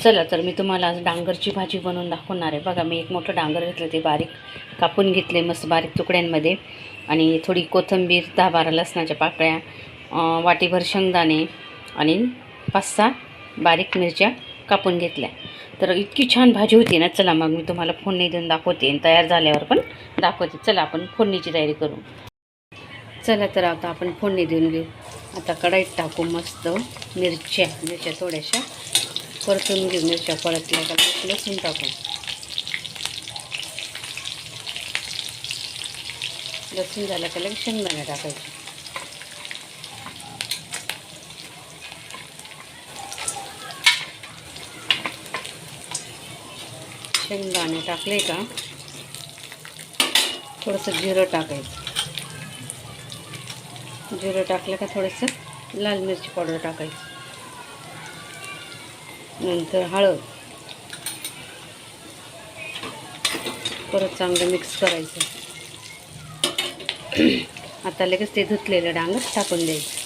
चला तर मी तुम्हाला आज डांगरची भाजी बनवून दाखवणार आहे. बघा, मी एक मोठं डांगर घेतलं, ते बारीक कापून घेतले मस्त बारीक तुकड्यांमध्ये, आणि थोडी कोथिंबीर, 10-12 लसणाच्या पाकळ्या, वाटीभर शेंगदाणे आणि 5-6 बारीक मिरच्या कापून घेतल्या. तर इतकी छान भाजी होती ना. चला मग मी तुम्हाला फोडणी देऊन दाखवते आणि तयार झाल्यावर पण दाखवते. चला आपण फोडणीची तयारी करू. चला तर आता आपण फोडणी देऊन घेऊ. आता कढईत टाकू मस्त मिरच्या थोड्याशा परतून घेऊ. मिरच्या परतल्या का लसूण टाकू. लसूण झालं का लगेच शेंगदाणे टाकायचे. शेंगदाणे टाकले का थोडंसं जिरं टाकायचं. जिरं टाकलं का थोडंसं लाल मिरची पावडर टाकायची. नंतर हळद, परत चांगलं मिक्स करायचं. आता लगेच ते धुतलेलं डांगर टाकून द्यायचं.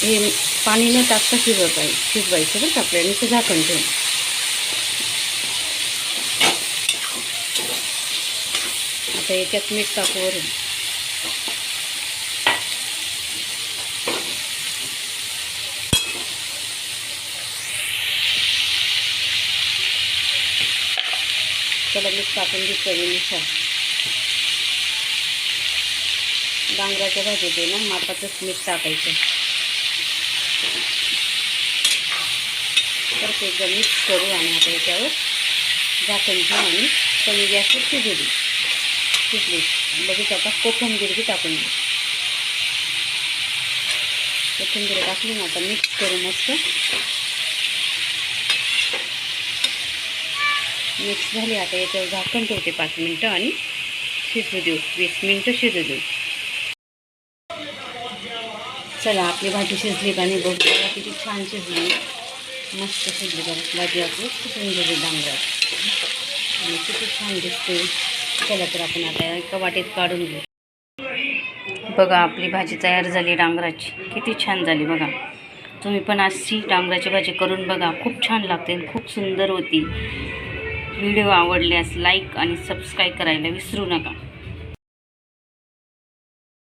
हे पाणी न टाकता शिजवायचं बरं का आपल्याला. नुसतं झाकण ठेवून. आता याच्यात मीठ टाकू वरून. थोडं मीठ टाकून घेऊ चवीनुसार. डांगराच्या भाजीत आहे ना मापाचंच मीठ टाकायचं. तर ते एकदा मिक्स करू आणि आता याच्यावर झाकण घेऊ आणि कमी गॅसवर शिजू दे. शिजली लगेच आता कोथिंबीर बी टाकून देऊ. कोथिंबीर टाकली ना आता मिक्स करू मस्त. मिक्स झाली. आता याच्यावर झाकण ठेवते 5 मिनटं आणि शिजू देऊ. 20 मिनटं शिजू देऊ. चला आपली भाजी शिजली का नाही बघू. किती छान शिजली, मस्त शिजली. बघा भाजी आपली शिजून गेली डांगरात आणि किती छान दिसते. चला तर आपण आता एका वाटीत काढून घेऊ. बघा आपली भाजी तयार झाली डांगराची. किती छान झाली बघा. तुम्ही पण अशी डांगराची भाजी करून बघा. खूप छान लागते आणि खूप सुंदर होती. व्हिडिओ आवडल्यास लाईक आणि सबस्क्राईब करायला विसरू नका.